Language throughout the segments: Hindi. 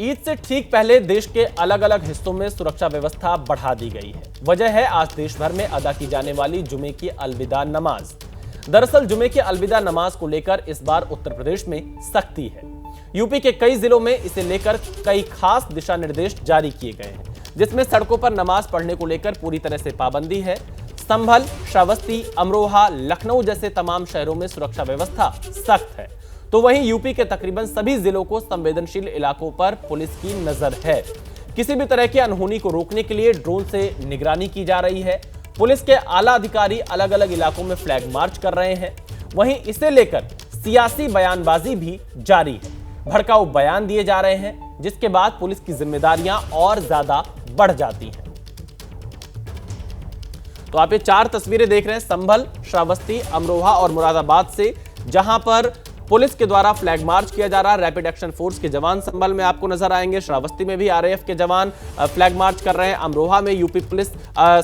ईद से ठीक पहले देश के अलग अलग हिस्सों में सुरक्षा व्यवस्था बढ़ा दी गई है। वजह है आज देश भर में अदा की जाने वाली जुमे की अलविदा नमाज। दरअसल जुमे की अलविदा नमाज को लेकर इस बार उत्तर प्रदेश में सख्ती है। यूपी के कई जिलों में इसे लेकर कई खास दिशा निर्देश जारी किए गए हैं, जिसमें सड़कों पर नमाज पढ़ने को लेकर पूरी तरह से पाबंदी है। संभल, श्रावस्ती, अमरोहा, लखनऊ जैसे तमाम शहरों में सुरक्षा व्यवस्था सख्त है, तो वहीं यूपी के तकरीबन सभी जिलों को संवेदनशील इलाकों पर पुलिस की नजर है। किसी भी तरह की अनहोनी को रोकने के लिए ड्रोन से निगरानी की जा रही है। पुलिस के आला अधिकारी अलग अलग इलाकों में फ्लैग मार्च कर रहे हैं। वहीं इसे लेकर सियासी बयानबाजी भी जारी है। भड़काऊ बयान दिए जा रहे हैं, जिसके बाद पुलिस की जिम्मेदारियां और ज्यादा बढ़ जाती हैं। तो आप ये 4 तस्वीरें देख रहे हैं संभल, श्रावस्ती, अमरोहा और मुरादाबाद से, जहां पर पुलिस के द्वारा फ्लैग मार्च किया जा रहा है। रैपिड एक्शन फोर्स के जवान संभल में आपको नजर आएंगे, श्रावस्ती में भी आरएएफ के जवान फ्लैग मार्च कर रहे हैं, अमरोहा में यूपी पुलिस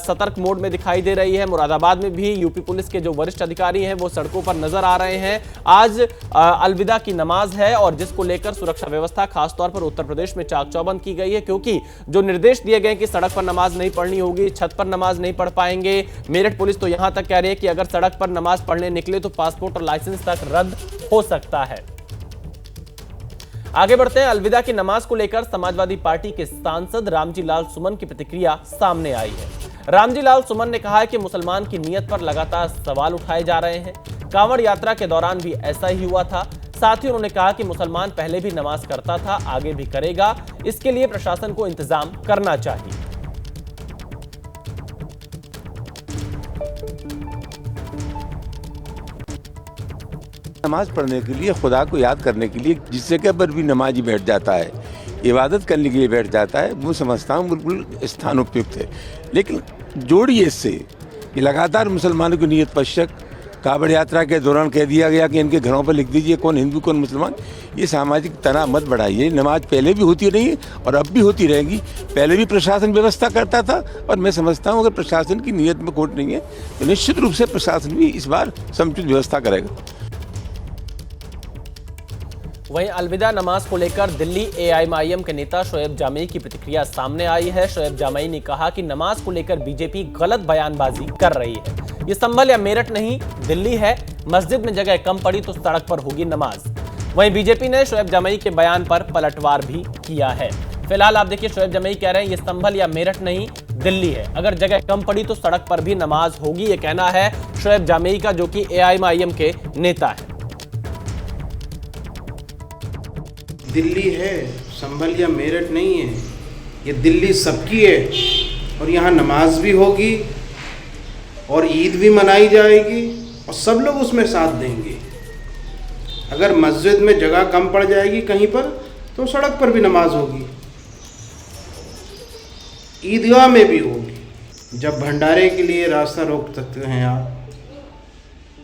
सतर्क मोड में दिखाई दे रही है, मुरादाबाद में भी यूपी पुलिस के जो वरिष्ठ अधिकारी हैं वो सड़कों पर नजर आ रहे हैं। आज अलविदा की नमाज है और जिसको लेकर सुरक्षा व्यवस्था खासतौर पर उत्तर प्रदेश में चाक चौबंद की गई है, क्योंकि जो निर्देश दिए गए कि सड़क पर नमाज नहीं पढ़नी होगी, छत पर नमाज नहीं पढ़ पाएंगे। मेरठ पुलिस तो यहां तक कह रही है कि अगर सड़क पर नमाज पढ़ने निकले तो पासपोर्ट और लाइसेंस तक रद्द हो सकता है। आगे बढ़ते हैं। अलविदा की नमाज को लेकर समाजवादी पार्टी के सांसद रामजी लाल सुमन की प्रतिक्रिया सामने आई है। रामजी लाल सुमन ने कहा है कि मुसलमान की नीयत पर लगातार सवाल उठाए जा रहे हैं। कांवड़ यात्रा के दौरान भी ऐसा ही हुआ था। साथ ही उन्होंने कहा कि मुसलमान पहले भी नमाज करता था, आगे भी करेगा। इसके लिए प्रशासन को इंतजाम करना चाहिए। नमाज पढ़ने के लिए, खुदा को याद करने के लिए जिस जगह पर भी नमाजी बैठ जाता है, इबादत करने के लिए बैठ जाता है, वो समझता हूँ बिल्कुल स्थान उपयुक्त है। लेकिन जोड़िए इससे कि लगातार मुसलमानों की नीयत पर शक, कांवड़ यात्रा के दौरान कह दिया गया कि इनके घरों पर लिख दीजिए कौन हिंदू कौन मुसलमान। ये सामाजिक तनाव मत बढ़ाइए। नमाज पहले भी होती रही है और अब भी होती रहेगी। पहले भी प्रशासन व्यवस्था करता था और मैं समझता हूँ अगर प्रशासन की नीयत में खोट नहीं है तो निश्चित रूप से प्रशासन भी इस बार समुचित व्यवस्था करेगा। वहीं अलविदा नमाज को लेकर दिल्ली एआईएमआईएम के नेता शोएब जामई की प्रतिक्रिया सामने आई है। शोएब जामई ने कहा कि नमाज को लेकर बीजेपी गलत बयानबाजी कर रही है। ये संभल या मेरठ नहीं, दिल्ली है। मस्जिद में जगह कम पड़ी तो सड़क पर होगी नमाज। वहीं बीजेपी ने शोएब जामई के बयान पर पलटवार भी किया है। फिलहाल आप देखिए, शोएब जामई कह रहे हैं ये संभल या मेरठ नहीं, दिल्ली है। अगर जगह कम पड़ी तो सड़क पर भी नमाज होगी, ये कहना है शोएब जामई का, जो कि एआईएमआईएम के नेता है। दिल्ली है, संभल या मेरठ नहीं है, ये दिल्ली सबकी है और यहाँ नमाज भी होगी और ईद भी मनाई जाएगी और सब लोग उसमें साथ देंगे। अगर मस्जिद में जगह कम पड़ जाएगी कहीं पर तो सड़क पर भी नमाज होगी, ईदगाह में भी होगी। जब भंडारे के लिए रास्ता रोक सकते हैं आप,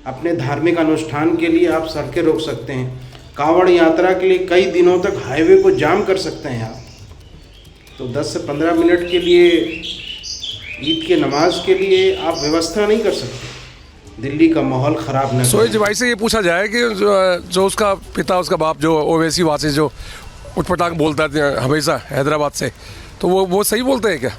अपने धार्मिक अनुष्ठान के लिए आप सड़कें रोक सकते हैं, कांवड़ यात्रा के लिए कई दिनों तक हाईवे को जाम कर सकते हैं आप, तो 10 से 15 मिनट के लिए ईद के नमाज के लिए आप व्यवस्था नहीं कर सकते। दिल्ली का माहौल ख़राब न सोएब भाई से ये पूछा जाए कि जो उसका पिता, उसका बाप जो ओवैसी वासी जो उठपटांग बोलता है हमेशा हैदराबाद से, तो वो सही बोलते हैं क्या?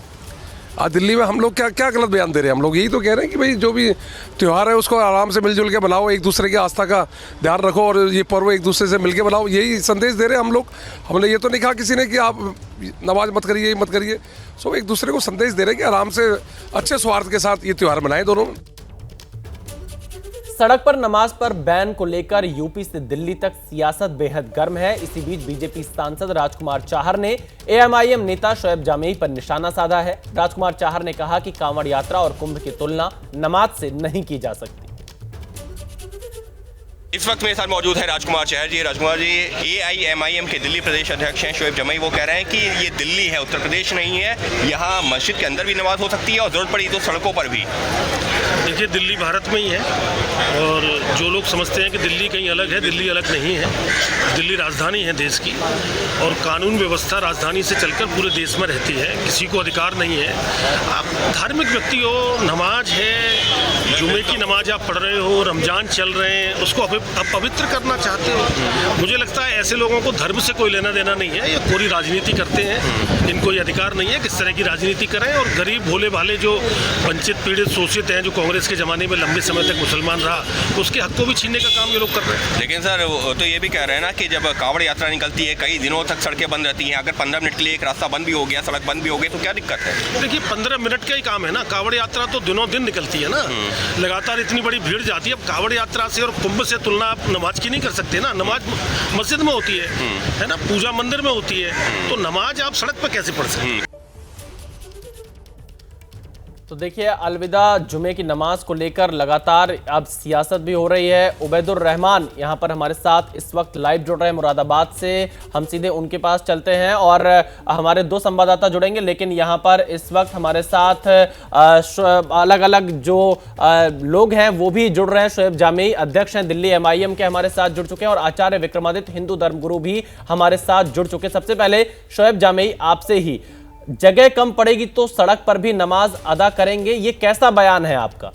आज दिल्ली में हम लोग क्या गलत बयान दे रहे हैं? हम लोग यही तो कह रहे हैं कि भाई जो भी त्यौहार है उसको आराम से मिलजुल के बनाओ, एक दूसरे की आस्था का ध्यान रखो और ये पर्व एक दूसरे से मिलके बनाओ। यही संदेश दे रहे हैं हम लोग। हमने ये तो नहीं कहा किसी ने कि आप नमाज मत करिए, ये मत करिए। सो एक दूसरे को संदेश दे रहे हैं कि आराम से अच्छे स्वार्थ के साथ ये त्यौहार मनाएं दोनों। सड़क पर नमाज पर बैन को लेकर यूपी से दिल्ली तक सियासत बेहद गर्म है। इसी बीच बीजेपी सांसद राजकुमार चाहर ने एआईएमआईएम नेता शोएब जामई पर निशाना साधा है। राजकुमार चाहर ने कहा कि कांवड़ यात्रा और कुंभ की तुलना नमाज से नहीं की जा सकती। इस वक्त मेरे साथ मौजूद है राजकुमार चाहर जी। राजकुमार जी, एआईएमआईएम के दिल्ली प्रदेश अध्यक्ष हैं शोएब जामई। वो कह रहे हैं कि ये दिल्ली है, उत्तर प्रदेश नहीं है। यहाँ मस्जिद के अंदर भी नमाज हो सकती है और जरूरत पड़ी तो सड़कों पर भी। देखिए, दिल्ली भारत में ही है और जो लोग समझते हैं कि दिल्ली कहीं अलग है, दिल्ली अलग नहीं है। दिल्ली राजधानी है देश की और कानून व्यवस्था राजधानी से चलकर पूरे देश में रहती है। किसी को अधिकार नहीं है, आप धार्मिक व्यक्ति हो, नमाज है, जुमे की नमाज आप पढ़ रहे हो, रमजान चल रहे हैं, उसको अपने अपवित्र करना चाहते हो। मुझे लगता है ऐसे लोगों को धर्म से कोई लेना देना नहीं है, ये पूरी राजनीति करते हैं, इनको ये अधिकार नहीं है किस तरह की राजनीति करें। और गरीब भोले भाले जो वंचित पीड़ित शोषित हैं, जो कांग्रेस के ज़माने में लंबे समय तक मुसलमान रहा, उसके हक को भी छीनने का काम ये लोग कर रहे हैं। लेकिन सर वो तो ये भी कह रहे हैं ना कि जब कांवड़ यात्रा निकलती है कई दिनों तक सड़कें बंद रहती हैं, अगर 15 मिनट के लिए एक रास्ता बंद भी हो गया, सड़क बंद भी हो गई तो क्या दिक्कत है? देखिए 15 मिनट का ही काम है ना, कांवड़ यात्रा तो दिनों दिन निकलती है ना, लगातार इतनी बड़ी भीड़ जाती है। अब कांवड़ यात्रा से और कुंभ से तुलना आप नमाज की नहीं कर सकते ना, नमाज मस्जिद में होती है ना, पूजा मंदिर में होती है, तो नमाज आप सड़क पर कैसे पढ़ सकते हैं? तो देखिए, अलविदा जुमे की नमाज को लेकर लगातार अब सियासत भी हो रही है। उबैदुर रहमान यहाँ पर हमारे साथ इस वक्त लाइव जुड़ रहे हैं मुरादाबाद से, हम सीधे उनके पास चलते हैं और हमारे दो संवाददाता जुड़ेंगे। लेकिन यहाँ पर इस वक्त हमारे साथ अलग अलग जो लोग हैं वो भी जुड़ रहे हैं। शोएब जामेई अध्यक्ष हैं दिल्ली MIM के, हमारे साथ जुड़ चुके हैं और आचार्य विक्रमादित्य हिंदू धर्मगुरु भी हमारे साथ जुड़ चुके हैं। सबसे पहले शोएब जामेई आपसे ही, जगह कम पड़ेगी तो सड़क पर भी नमाज अदा करेंगे, ये कैसा बयान है आपका?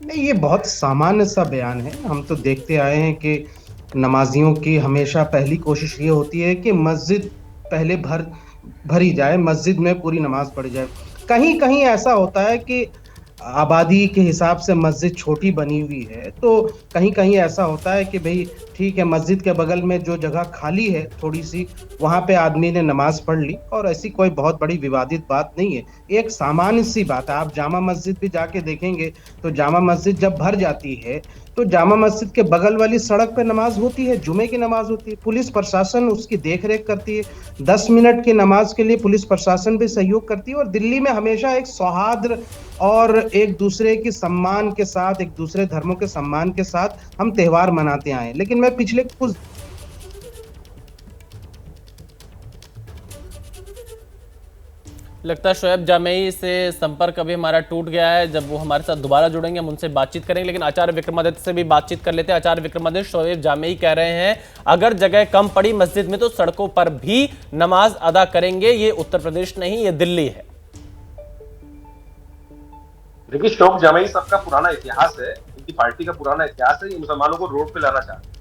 नहीं, ये बहुत सामान्य सा बयान है। हम तो देखते आए हैं कि नमाजियों की हमेशा पहली कोशिश ये होती है कि मस्जिद पहले भरी जाए, मस्जिद में पूरी नमाज पढ़ी जाए। कहीं कहीं ऐसा होता है कि आबादी के हिसाब से मस्जिद छोटी बनी हुई है, तो कहीं कहीं ऐसा होता है कि भाई ठीक है, मस्जिद के बगल में जो जगह खाली है थोड़ी सी, वहाँ पे आदमी ने नमाज पढ़ ली और ऐसी कोई बहुत बड़ी विवादित बात नहीं है, एक सामान्य सी बात है। आप जामा मस्जिद भी जाके देखेंगे तो जामा मस्जिद जब भर जाती है तो जामा मस्जिद के बगल वाली सड़क पे नमाज होती है, जुमे की नमाज होती है, पुलिस प्रशासन उसकी देख रेख करती है। 10 मिनट की नमाज के लिए पुलिस प्रशासन भी सहयोग करती है। और दिल्ली में हमेशा एक सौहार्द और एक दूसरे के सम्मान के साथ, एक दूसरे धर्मों के सम्मान के साथ हम त्यौहार मनाते आए। लेकिन मैं पिछले कुछ लगता है शोएब जामेई से संपर्क अभी हमारा टूट गया है। जब वो हमारे साथ दोबारा जुड़ेंगे हम उनसे बातचीत करेंगे। लेकिन आचार्य विक्रमादित्य से भी बातचीत कर लेते हैं। आचार्य विक्रमादित्य, शोएब जामेई कह रहे हैं अगर जगह कम पड़ी मस्जिद में तो सड़कों पर भी नमाज अदा करेंगे। ये उत्तर प्रदेश नहीं, ये दिल्ली है। देखिए, शोएब जामेई साहब का पुराना इतिहास है, इनकी पार्टी का पुराना इतिहास है। ये मुसलमानों को रोड पे लाना चाहते हैं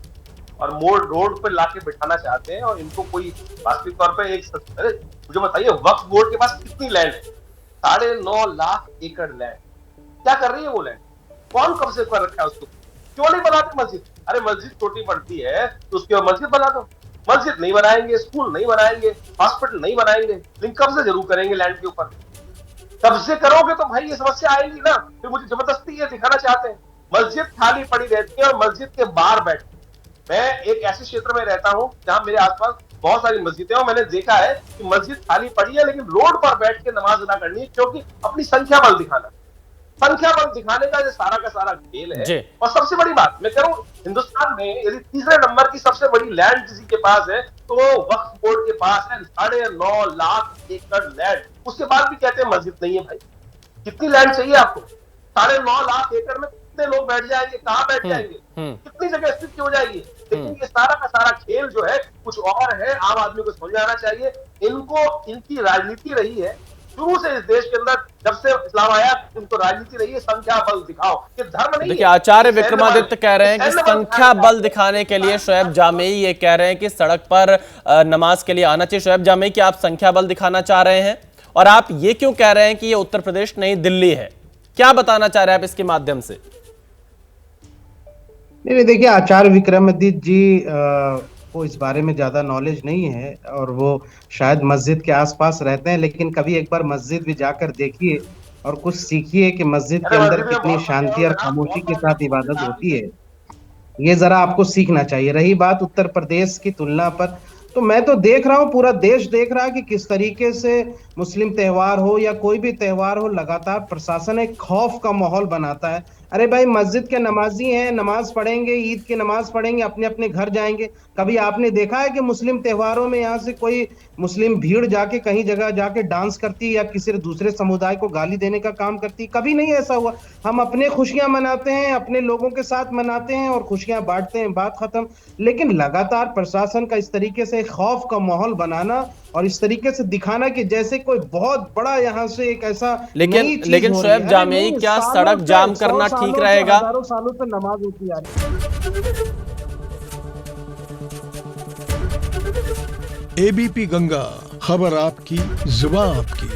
और रोड पे लाके बिठाना चाहते हैं। और इनको कोई वास्तविक तौर पे अरे मुझे बताइए, वक्फ बोर्ड के पास कितनी लैंड है? 9.5 लाख एकड़ लैंड। क्या कर रही है वो लैंड? कौन कब्जे कर रखा है उसको? क्यों नहीं बनाते मस्जिद? अरे मस्जिद छोटी पड़ती है तो उसके बाद मस्जिद बना दो। मस्जिद नहीं बनाएंगे, स्कूल नहीं बनाएंगे, हॉस्पिटल नहीं बनाएंगे, लेकिन कब्जे जरूर करेंगे लैंड के ऊपर। कब्जे करोगे तो भाई ये समस्या आएगी ना। फिर मुझे जबरदस्ती ये दिखाना चाहते हैं मस्जिद खाली पड़ी रहती है और मस्जिद के बाहर बैठे। मैं एक ऐसे क्षेत्र में रहता हूं जहां मेरे आसपास बहुत सारी मस्जिदें हैं। मैंने देखा है कि मस्जिद खाली पड़ी है लेकिन रोड पर बैठ के नमाज अदा करनी है, क्योंकि अपनी संख्या बल दिखाना, संख्या बल दिखाने का का सारा खेल है। और सबसे बड़ी बात मैं कह रहा हूं, हिंदुस्तान में यदि तीसरे नंबर की सबसे बड़ी लैंड किसी के पास है तो वो वक्फ बोर्ड के पास है, 9.5 लाख एकड़ लैंड। उसके बाद भी कहते हैं मस्जिद नहीं है। भाई कितनी लैंड चाहिए आपको? 9.5 लाख एकड़ में कितने लोग बैठ जाएंगे? कहाँ बैठ जाएंगे? कितनी जगह स्थिति हो जाएगी? लेकिन ये सारा का सारा खेल जो है कुछ और है। आम आदमी को समझ आना चाहिए। इनकी राजनीति रही है शुरू से इस देश के अंदर, जब से इस्लाम आया इनको राजनीति रही है संख्या बल दिखाओ, ये धर्म नहीं। देखिए, आचार्य विक्रमादित्य कह रहे हैं कि संख्या बल दिखाने के लिए शोएब जामेई ये कह रहे हैं कि सड़क पर नमाज के लिए आना चाहिए। शोएब जामेई, कि आप संख्या बल दिखाना चाह रहे हैं और आप ये क्यों कह रहे हैं कि ये उत्तर प्रदेश नहीं दिल्ली है? क्या बताना चाह रहे हैं आप इसके माध्यम से? नहीं, देखिए, आचार्य विक्रमादित्य जी को इस बारे में ज्यादा नॉलेज नहीं है और वो शायद मस्जिद के आसपास रहते हैं। लेकिन कभी एक बार मस्जिद भी जाकर देखिए और कुछ सीखिए कि मस्जिद के अंदर कितनी शांति और खामोशी के साथ इबादत होती है। ये जरा आपको सीखना चाहिए। रही बात उत्तर प्रदेश की तुलना पर, तो मैं तो देख रहा हूँ, पूरा देश देख रहा है कि किस तरीके से मुस्लिम त्यौहार हो या कोई भी त्यौहार हो, लगातार प्रशासन एक खौफ का माहौल बनाता है। अरे भाई, मस्जिद के नमाजी हैं, नमाज पढ़ेंगे, ईद की नमाज पढ़ेंगे, अपने अपने घर जाएंगे। कभी आपने देखा है कि मुस्लिम त्योहारों में यहाँ से कोई मुस्लिम भीड़ जाके कहीं जगह जाके डांस करती है या किसी दूसरे समुदाय को गाली देने का काम करती? कभी नहीं ऐसा हुआ। हम अपने खुशियां मनाते हैं, अपने लोगों के साथ मनाते हैं और खुशियां बांटते हैं, बात खत्म। लेकिन लगातार प्रशासन का इस तरीके से खौफ का माहौल बनाना और इस तरीके से दिखाना कि जैसे कोई बहुत बड़ा यहाँ से एक ऐसा लेकिन शोएब जामियाई, क्या सड़क जाम करना ठीक रहेगा? हजारों सालों से नमाज होती आ रही है। एबीपी गंगा, खबर आपकी, जुबान आपकी।